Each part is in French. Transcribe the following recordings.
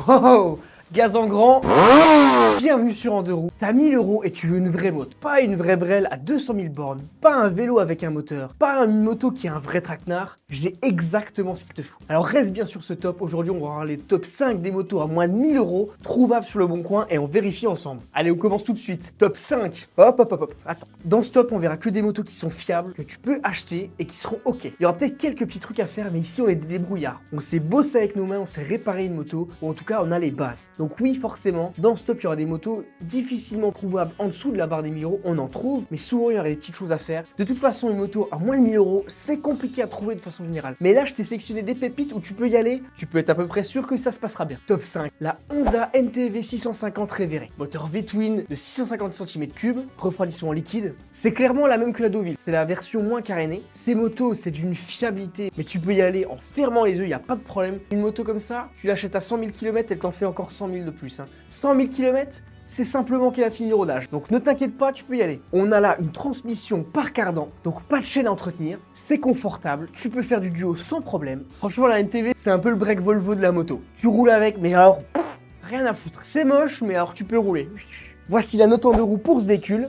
Oh, gaz en grand. Bienvenue sur En Deux Roues. T'as 1000 € et tu veux une vraie moto. Pas une vraie brelle à 200 000 bornes. Pas un vélo avec un moteur. Pas une moto qui a un vrai traquenard. J'ai exactement ce qu'il te faut. Alors reste bien sur ce top. Aujourd'hui, on va voir les top 5 des motos à moins de 1000 € trouvables sur le bon coin et on vérifie ensemble. Allez, on commence tout de suite. Top 5. Hop. Attends. Dans ce top, on verra que des motos qui sont fiables, que tu peux acheter et qui seront ok. Il y aura peut-être quelques petits trucs à faire, mais ici, on est des débrouillards. On sait bosser avec nos mains, on sait réparer une moto, ou en tout cas, on a les bases. Donc oui, forcément, dans ce top, il y aura des motos difficilement trouvables en dessous de la barre des 1000 €. On en trouve, mais souvent, il y aura des petites choses à faire. De toute façon, une moto à moins de 1000 €, c'est compliqué à trouver de façon générale. Mais là, je t'ai sélectionné des pépites où tu peux y aller. Tu peux être à peu près sûr que ça se passera bien. Top 5. La Honda NTV 650 Reverie. Moteur V-twin de 650 cm3, refroidissement liquide. C'est clairement la même que la Deauville. C'est la version moins carénée. Ces motos, c'est d'une fiabilité, mais tu peux y aller en fermant les yeux, il n'y a pas de problème. Une moto comme ça, tu l'achètes à 100 000 km, elle t'en fait encore 100 000 de plus. 100 000 km, c'est simplement qu'elle a fini le rodage. Donc ne t'inquiète pas, tu peux y aller. On a là une transmission par cardan, donc pas de chaîne à entretenir. C'est confortable, tu peux faire du duo sans problème. Franchement, la NTV, c'est un peu le break Volvo de la moto. Tu roules avec, mais alors, rien à foutre. C'est moche, mais alors tu peux rouler. Voici la note en deux roues pour ce véhicule.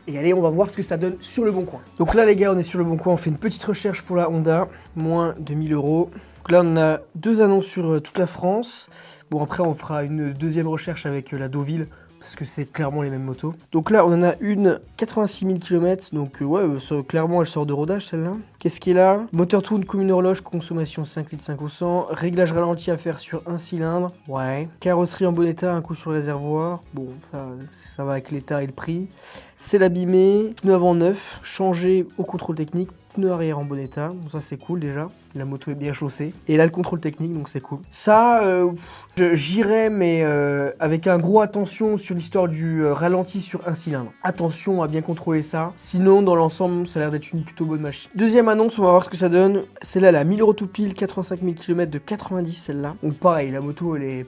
Et allez, on va voir ce que ça donne sur le bon coin. Donc là, les gars, on est sur le bon coin. On fait une petite recherche pour la Honda, moins de 1000 €. Donc là, on a deux annonces sur toute la France. Bon, après, on fera une deuxième recherche avec la Deauville, parce que c'est clairement les mêmes motos. Donc là, on en a une 86 000 km, donc ouais, clairement, elle sort de rodage, celle-là. Qu'est-ce qui est là? Moteur tourne comme une horloge, consommation 5 litres 5 au 100. Réglage ralenti à faire sur un cylindre, ouais. Carrosserie en bon état, un coup sur le réservoir. Bon, ça va avec l'état et le prix. C'est l'abîmé, pneu avant neuf, changé au contrôle technique. Pneu arrière en bon état, donc ça c'est cool déjà, la moto est bien chaussée. Et là le contrôle technique, donc c'est cool. Ça, j'irais, mais avec un gros attention sur l'histoire du ralenti sur un cylindre. Attention à bien contrôler ça, sinon dans l'ensemble ça a l'air d'être une plutôt bonne machine. Deuxième annonce, on va voir ce que ça donne. Celle-là, la 1000 € tout pile, 85 000 km de 90 celle-là. Donc pareil, la moto elle est...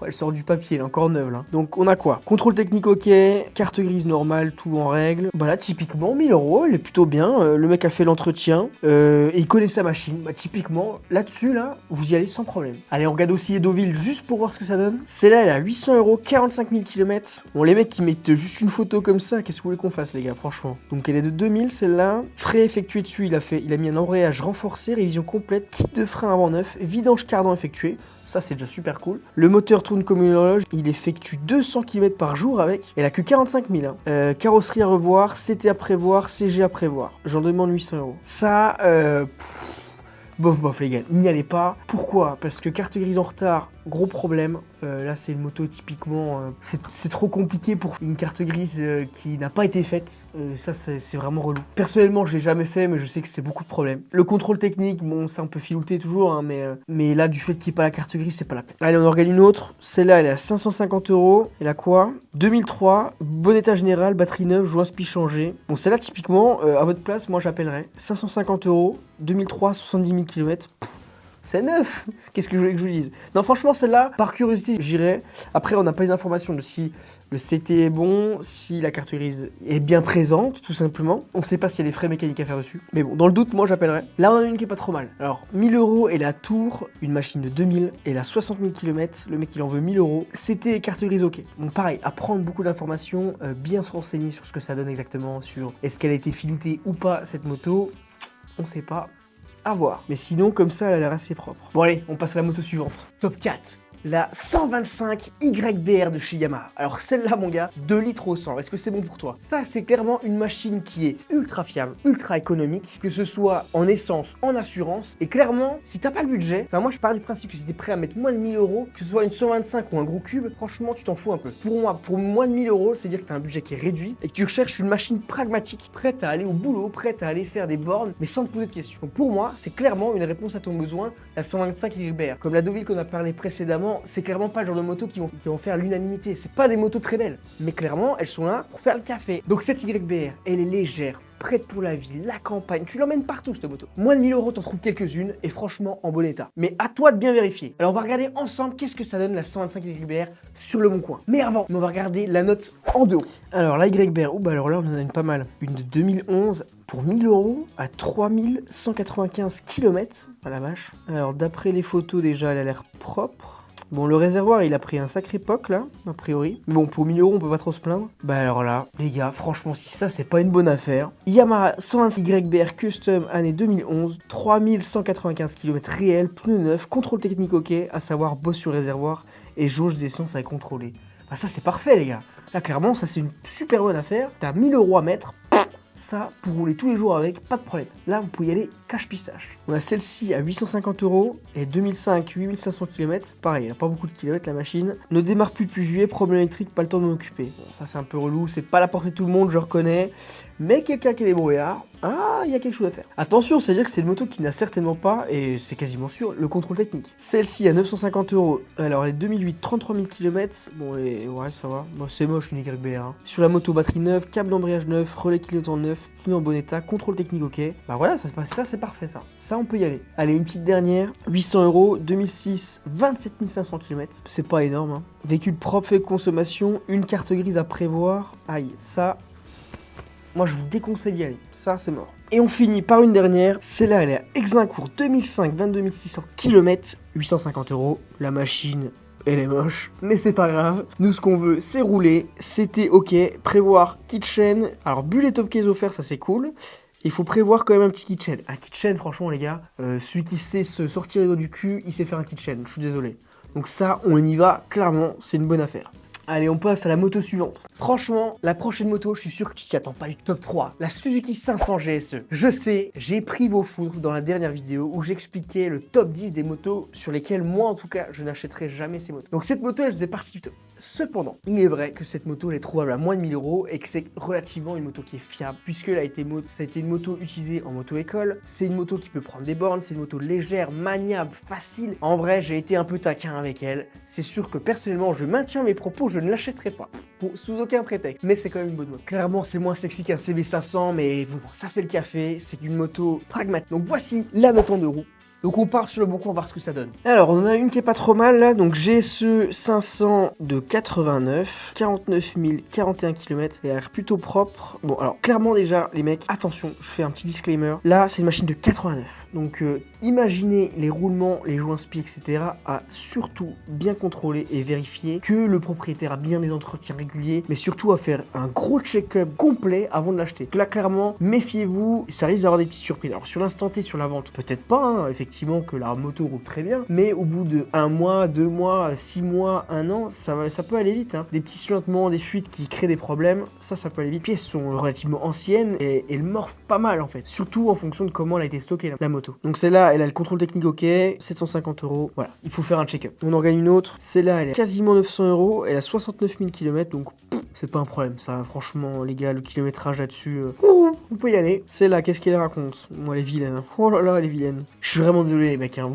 Elle sort du papier, elle est encore neuve là. Donc on a quoi? Contrôle technique ok, carte grise normale, tout en règle. Bah là typiquement 1000 €, elle est plutôt bien. Le mec a fait l'entretien et il connaît sa machine. Bah typiquement là-dessus là, vous y allez sans problème. Allez, on regarde aussi les Deauville juste pour voir ce que ça donne. Celle-là elle a 800 €, 45 000 km. Bon, les mecs qui mettent juste une photo comme ça, qu'est-ce que vous voulez qu'on fasse les gars, franchement? Donc elle est de 2000 celle-là. Frais effectués dessus, il a mis un embrayage renforcé, révision complète, kit de frein avant neuf, vidange cardan effectué. Ça, c'est déjà super cool. Le moteur tourne comme une horloge. Il effectue 200 km par jour avec. Elle a que 45 000. Carrosserie à revoir, CT à prévoir, CG à prévoir. J'en demande 800 €. Ça, bof les gars, n'y allez pas. Pourquoi? Parce que carte grise en retard, gros problème. Là c'est une moto typiquement, c'est trop compliqué pour une carte grise qui n'a pas été faite. Ça c'est vraiment relou. Personnellement je l'ai jamais fait, mais je sais que c'est beaucoup de problèmes. Le contrôle technique, bon ça on peut filouter toujours, hein, mais là du fait qu'il n'y ait pas la carte grise, c'est pas la peine. Allez, on en regarde une autre. Celle-là elle est à 550 €. Elle a quoi? 2003, bon état général, batterie neuve, joint spi changé. Bon celle-là typiquement, à votre place, moi j'appellerais 550 €, 2003, 70 000 km. C'est neuf. Qu'est-ce que je voulais que je vous dise? Non, franchement, celle-là, par curiosité, j'irai. Après, on n'a pas les informations de si le CT est bon, si la carte grise est bien présente, tout simplement. On ne sait pas s'il y a des frais mécaniques à faire dessus. Mais bon, dans le doute, moi, j'appellerai. Là, on en a une qui est pas trop mal. Alors, 1000 € et la Tour, une machine de 2000, et a 60 000 km. Le mec, il en veut 1000 €. CT et carte grise, ok. Donc, pareil, à prendre beaucoup d'informations, bien se renseigner sur ce que ça donne exactement, sur est-ce qu'elle a été filoutée ou pas, cette moto. On sait pas. À voir. Mais sinon, comme ça, elle a l'air assez propre. Bon allez, on passe à la moto suivante. Top 4. La 125 YBR de chez Yamaha. Alors celle-là mon gars, 2 litres au 100, est-ce que c'est bon pour toi? Ça c'est clairement une machine qui est ultra fiable, ultra économique, que ce soit en essence, en assurance, et clairement, si t'as pas le budget, enfin moi je pars du principe que si t'es prêt à mettre moins de 1000 €, que ce soit une 125 ou un gros cube, franchement tu t'en fous un peu. Pour moi, pour moins de 1000 €, c'est dire que t'as un budget qui est réduit et que tu recherches une machine pragmatique, prête à aller au boulot, prête à aller faire des bornes, mais sans te poser de questions. Donc pour moi, c'est clairement une réponse à ton besoin, la 125 YBR. Comme la Deauville qu'on a parlé précédemment, c'est clairement pas le genre de moto qui vont faire l'unanimité. C'est pas des motos très belles, mais clairement elles sont là pour faire le café. Donc cette YBR, elle est légère, prête pour la ville, la campagne, tu l'emmènes partout cette moto. Moins de 1000 €, t'en trouves quelques-unes et franchement en bon état. Mais à toi de bien vérifier. Alors on va regarder ensemble qu'est-ce que ça donne la 125 YBR sur le bon coin. Mais avant, on va regarder la note en deux. Alors la YBR, bah alors là on en a une pas mal. Une de 2011 pour 1000 € à 3195 km. Ah la vache. Alors d'après les photos déjà, elle a l'air propre. Bon, le réservoir, il a pris un sacré POC, là, a priori. Mais bon, pour 1000 euros, on peut pas trop se plaindre. Bah alors là, les gars, franchement, si ça, c'est pas une bonne affaire. Yamaha 126 YBR Custom, année 2011, 3195 km réels, pneus neufs, contrôle technique OK, à savoir bosse sur réservoir et jauge d'essence à contrôler. Bah ça, c'est parfait, les gars. Là, clairement, ça, c'est une super bonne affaire. T'as 1000 euros à mettre. Ça, pour rouler tous les jours avec, pas de problème. Là, vous pouvez y aller cash pistache. On a celle-ci à 850 € et 2005, 8500 km. Pareil, elle a pas beaucoup de kilomètres la machine. Ne démarre plus depuis juillet, problème électrique, pas le temps de m'en occuper. Bon, ça c'est un peu relou, c'est pas la portée de tout le monde, je reconnais. Mais quelqu'un qui est débrouillard, il y a quelque chose à faire. Attention, c'est-à-dire que c'est une moto qui n'a certainement pas, et c'est quasiment sûr, le contrôle technique. Celle-ci à 950 €, alors elle est 2008, 33 000 km. Bon, et ouais, ça va. Bon, c'est moche une YBR. Hein. Sur la moto, batterie neuve, câble d'embrayage neuf, relais clignotant neuf, pneus en bon état, contrôle technique OK. Bah voilà, ça c'est parfait ça. Ça, on peut y aller. Allez, une petite dernière, 800 €, 2006, 27 500 km. C'est pas énorme. Hein. Véhicule propre, fait consommation, une carte grise à prévoir. Aïe, ça... Moi, je vous déconseille d'y aller. Ça, c'est mort. Et on finit par une dernière. Celle-là, elle est à Exincourt 2005, 22 600 km, 850 €. La machine, elle est moche, mais c'est pas grave. Nous, ce qu'on veut, c'est rouler. C'était OK. Prévoir kitchen. Alors, bulle et top case offert, ça c'est cool. Il faut prévoir quand même un petit kitchen. Un kitchen, franchement, les gars, celui qui sait se sortir les doigts du cul, il sait faire un kitchen. Je suis désolé. Donc ça, on y va. Clairement, c'est une bonne affaire. Allez, on passe à la moto suivante. Franchement, la prochaine moto, je suis sûr que tu t'y attends pas du top 3. La Suzuki 500 GSE. Je sais, j'ai pris vos foudres dans la dernière vidéo où j'expliquais le top 10 des motos sur lesquelles moi, en tout cas, je n'achèterai jamais ces motos. Donc cette moto, elle faisait partie du top. Cependant, il est vrai que cette moto, elle est trouvable à moins de 1000 € et que c'est relativement une moto qui est fiable puisque ça a été une moto utilisée en moto-école. C'est une moto qui peut prendre des bornes, c'est une moto légère, maniable, facile. En vrai, j'ai été un peu taquin avec elle. C'est sûr que personnellement, je maintiens mes propos, je ne l'achèterai pas, sous aucun prétexte, mais c'est quand même une bonne moto. Clairement, c'est moins sexy qu'un CB500, mais bon, ça fait le café, c'est une moto pragmatique. Donc voici la note en euros. Donc on part sur le bon coup, on va voir ce que ça donne. Alors on en a une qui est pas trop mal là, donc GSE 500 de 89, 49 041 km, et elle a l'air plutôt propre. Bon alors clairement déjà les mecs, attention, je fais un petit disclaimer, là c'est une machine de 89, donc imaginez les roulements, les joints spi, etc. à surtout bien contrôler et vérifier que le propriétaire a bien des entretiens réguliers, mais surtout à faire un gros check-up complet avant de l'acheter. Donc là clairement, méfiez-vous, ça risque d'avoir des petites surprises. Alors sur l'instant T, sur la vente, peut-être pas, hein, effectivement que la moto roule très bien, mais au bout de 1 mois, 2 mois, 6 mois, 1 an, ça peut aller vite. Hein. Des petits suintements, des fuites qui créent des problèmes, ça peut aller vite. Les pièces sont relativement anciennes et elles morphent pas mal en fait, surtout en fonction de comment elle a été stockée la moto. Donc celle-là, elle a le contrôle technique OK, 750 €, voilà, il faut faire un check-up. On en gagne une autre, celle-là, elle est quasiment 900 €, elle a 69 000 km, donc c'est pas un problème, ça, franchement, les gars, le kilométrage là-dessus, vous pouvez y aller. Celle-là, qu'est-ce qu'elle raconte? Moi, elle est vilaine. Oh là là, elle est vilaine. Je suis vraiment désolé, les mecs. Hein.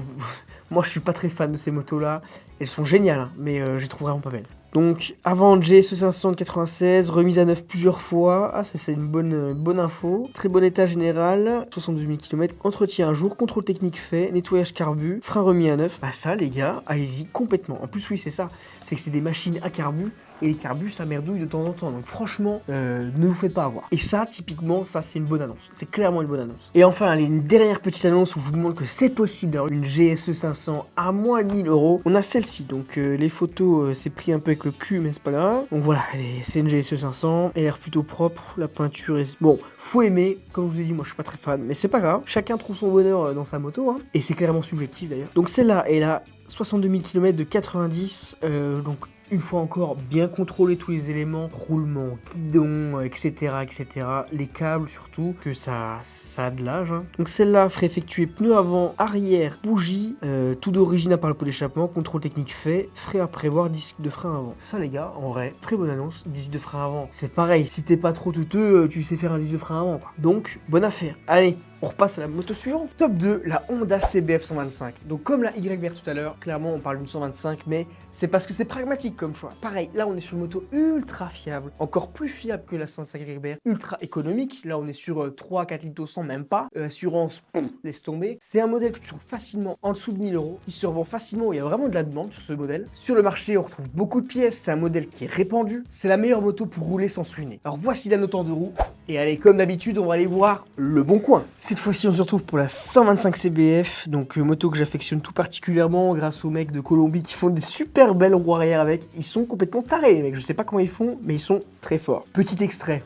Moi, je suis pas très fan de ces motos-là. Elles sont géniales, hein, mais je les trouve vraiment pas belles. Donc, avant GSE 500 de 96, remise à neuf plusieurs fois. Ah, ça, c'est une bonne info. Très bon état général, 72 000 km. Entretien un jour, contrôle technique fait, nettoyage carbu, frein remis à neuf. Bah, ça, les gars, allez-y complètement. En plus, oui, c'est ça. C'est que c'est des machines à carbu. Et les carbus, ça merdouille de temps en temps. Donc franchement, ne vous faites pas avoir. Et ça, typiquement, ça c'est une bonne annonce. C'est clairement une bonne annonce. Et enfin, allez, une dernière petite annonce où je vous montre que c'est possible d'avoir une GSE 500 à moins de 1000 €. On a celle-ci. Donc les photos, c'est pris un peu avec le cul, mais c'est pas grave. Donc voilà, c'est une GSE 500. Elle a l'air plutôt propre. La peinture est... Bon, faut aimer. Comme je vous ai dit, moi je suis pas très fan. Mais c'est pas grave. Chacun trouve son bonheur dans sa moto. Hein. Et c'est clairement subjectif d'ailleurs. Donc celle-là, elle a 62 000 km de 90. Donc une fois encore, bien contrôler tous les éléments, roulement, guidon, etc., etc. Les câbles surtout, que ça a de l'âge. Hein. Donc celle-là ferait effectuer pneus avant, arrière, bougie, tout d'origine à part le pot d'échappement, contrôle technique fait, frais à prévoir, disque de frein avant. Ça les gars, en vrai, très bonne annonce, disque de frein avant. C'est pareil, si t'es pas trop douteux, tu sais faire un disque de frein avant. Quoi. Donc, bonne affaire. Allez, on repasse à la moto suivante. Top 2, la Honda CBF 125. Donc comme la YBR tout à l'heure, clairement on parle d'une 125, mais c'est parce que c'est pragmatique comme choix. Pareil, là on est sur une moto ultra fiable, encore plus fiable que la 125 YBR, ultra économique. Là on est sur 3-4 litres au 100, même pas. Assurance, laisse tomber. C'est un modèle que tu trouves facilement en dessous de 1000 €, qui se revend facilement, il y a vraiment de la demande sur ce modèle. Sur le marché, on retrouve beaucoup de pièces, c'est un modèle qui est répandu. C'est la meilleure moto pour rouler sans se ruiner. Alors voici la note en 2 roues. Et allez, comme d'habitude, on va aller voir le Bon Coin. Cette fois-ci, on se retrouve pour la 125 CBF, donc moto que j'affectionne tout particulièrement grâce aux mecs de Colombie qui font des super belles roues arrière avec. Ils sont complètement tarés, les mecs. Je sais pas comment ils font, mais ils sont très forts. Petit extrait.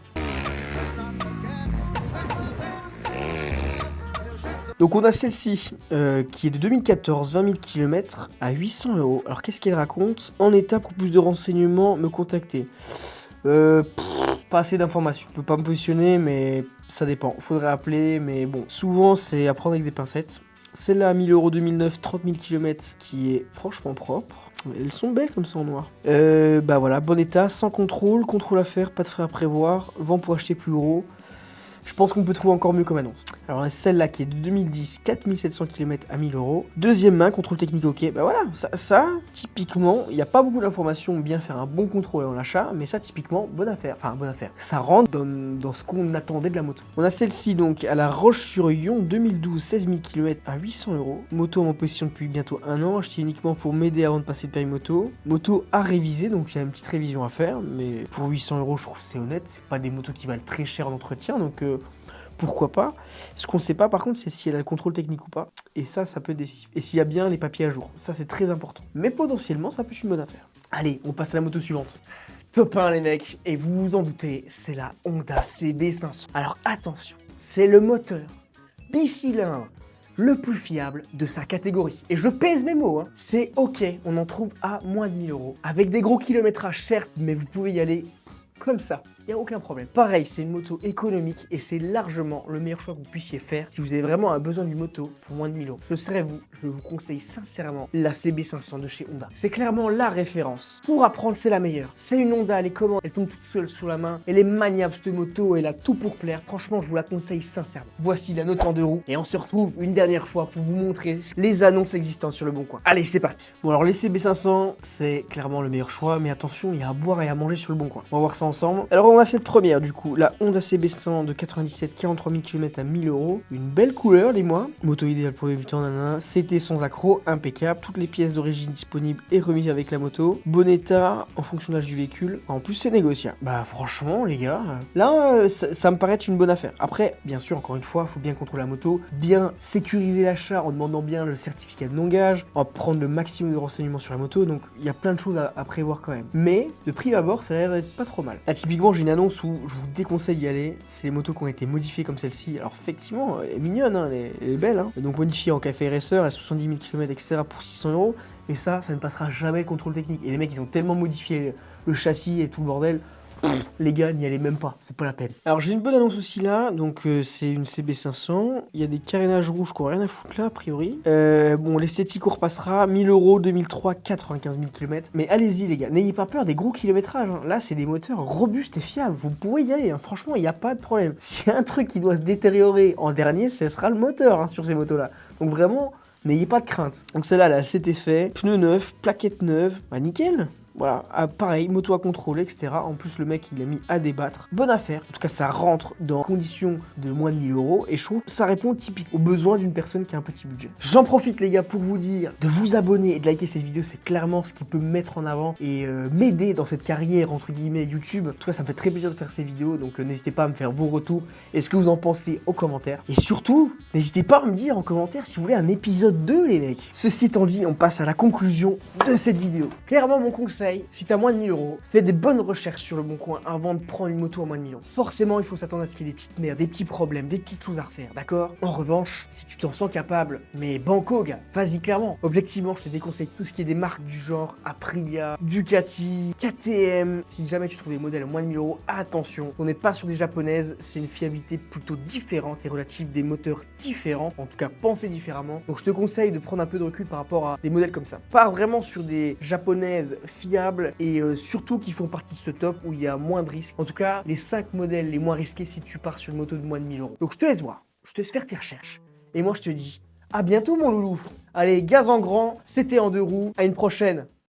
Donc on a celle-ci qui est de 2014, 20 000 km à 800 €. Alors qu'est-ce qu'elle raconte? En état, pour plus de renseignements, me contacter. Pas assez d'informations. Je peux pas me positionner, mais ça dépend. Faudrait appeler, mais bon. Souvent, c'est à prendre avec des pincettes. Celle-là, 1000 € 2009, 30 000 km, qui est franchement propre. Elles sont belles comme ça en noir. Bah voilà, bon état, sans contrôle à faire, pas de frais à prévoir, vent pour acheter plus gros. Je pense qu'on peut trouver encore mieux comme annonce. Alors celle-là qui est de 2010, 4700 km à 1000 €. Deuxième main, contrôle technique ok. Bah voilà, ça typiquement, il n'y a pas beaucoup d'informations, bien faire un bon contrôle en achat, mais ça typiquement, bonne affaire. Enfin, bonne affaire. Ça rentre dans ce qu'on attendait de la moto. On a celle-ci donc à la Roche-sur-Yon, 2012, 16 000 km à 800 €. Moto en possession depuis bientôt un an, acheté uniquement pour m'aider avant de passer le permis moto. Moto à réviser, donc il y a une petite révision à faire, mais pour 800 €, je trouve que c'est honnête. C'est pas des motos qui valent très cher en entretien, donc pourquoi pas. Ce qu'on sait pas par contre, c'est si elle a le contrôle technique ou pas. Et ça peut décider. Et s'il y a bien les papiers à jour. Ça, c'est très important. Mais potentiellement, ça peut être une bonne affaire. Allez, on passe à la moto suivante. Top 1 les mecs, et vous vous en doutez, c'est la Honda CB500. Alors attention, c'est le moteur bicylindre le plus fiable de sa catégorie. Et je pèse mes mots, hein. C'est ok, on en trouve à moins de 1000 €. Avec des gros kilométrages certes, mais vous pouvez y aller comme ça, il n'y a aucun problème. Pareil, c'est une moto économique et c'est largement le meilleur choix que vous puissiez faire si vous avez vraiment un besoin d'une moto pour moins de 1000 €. Je vous conseille sincèrement la CB500 de chez Honda. C'est clairement la référence. Pour apprendre, c'est la meilleure. C'est une Honda, elle est comment? Elle tombe toute seule sous la main. Elle est maniable cette moto, elle a tout pour plaire. Franchement, je vous la conseille sincèrement. Voici la note en 2 roues et on se retrouve une dernière fois pour vous montrer les annonces existantes sur le Bon Coin. Allez, c'est parti. Bon alors les CB500, c'est clairement le meilleur choix, mais attention, il y a à boire et à manger sur le Bon Coin. On va voir ça ensemble. Alors on a cette première du coup, la Honda CB100 de 97, 43 000 km à 1000 €. Une belle couleur, les mois. Moto idéale pour débutants, nanana. C'était sans accroc, impeccable. Toutes les pièces d'origine disponibles et remises avec la moto. Bon état en fonction de l'âge du véhicule. En plus c'est négociable. Bah franchement les gars, là ça me paraît être une bonne affaire. Après, bien sûr, encore une fois, il faut bien contrôler la moto, bien sécuriser l'achat en demandant bien le certificat de non-gage, en prendre le maximum de renseignements sur la moto. Donc il y a plein de choses à prévoir quand même. Mais de prime abord, ça a l'air d'être pas trop mal. Là, typiquement, j'ai une annonce où je vous déconseille d'y aller. C'est les motos qui ont été modifiées comme celle-ci. Alors effectivement, elle est mignonne, hein, elle est belle. Hein. Donc modifiée en café racer à 70 000 km, etc. pour 600 €. Mais ça ne passera jamais le contrôle technique. Et les mecs, ils ont tellement modifié le châssis et tout le bordel. Les gars, n'y allez même pas, c'est pas la peine. Alors j'ai une bonne annonce aussi là, donc c'est une CB500, il y a des carénages rouges qui n'ont rien à foutre là a priori. Bon, l'esthétique on repassera, 1000 €, 2003, 95 000 km. Mais allez-y les gars, n'ayez pas peur des gros kilométrages, hein. Là c'est des moteurs robustes et fiables, vous pouvez y aller, hein. Franchement il n'y a pas de problème. S'il y a un truc qui doit se détériorer en dernier, ce sera le moteur, hein, sur ces motos là. Donc vraiment, n'ayez pas de crainte. Donc celle-là, là, c'était fait, pneus neufs, plaquettes neuves, bah nickel. Voilà, pareil, moto à contrôler, etc. En plus, le mec, il a mis à débattre. Bonne affaire. En tout cas, ça rentre dans conditions de moins de 1000 €. Et je trouve que ça répond typiquement aux besoins d'une personne qui a un petit budget. J'en profite, les gars, pour vous dire de vous abonner et de liker cette vidéo. C'est clairement ce qui peut me mettre en avant et m'aider dans cette carrière, entre guillemets, YouTube. En tout cas, ça me fait très plaisir de faire ces vidéos. Donc, n'hésitez pas à me faire vos retours et ce que vous en pensez aux commentaires. Et surtout, n'hésitez pas à me dire en commentaire si vous voulez un épisode 2, les mecs. Ceci étant dit, on passe à la conclusion de cette vidéo. Clairement, mon conseil, si t'as moins de 1000 €, fais des bonnes recherches sur le Bon Coin avant de prendre une moto à moins de 1000 €. Forcément, il faut s'attendre à ce qu'il y ait des petites merdes, des petits problèmes, des petites choses à refaire, d'accord? En revanche, si tu t'en sens capable, mais banco, gars, vas-y clairement. Objectivement, je te déconseille tout ce qui est des marques du genre Aprilia, Ducati, KTM. Si jamais tu trouves des modèles à moins de 1000 €, attention, on n'est pas sur des japonaises, c'est une fiabilité plutôt différente et relative, des moteurs différents, en tout cas pensez différemment. Donc je te conseille de prendre un peu de recul par rapport à des modèles comme ça. Pas vraiment sur des japonaises fiables et surtout qui font partie de ce top où il y a moins de risques. En tout cas, les 5 modèles les moins risqués si tu pars sur une moto de moins de 1000 €. Donc je te laisse voir, je te laisse faire tes recherches. Et moi je te dis à bientôt mon loulou. Allez, gaz en grand, c'était en 2 roues, à une prochaine.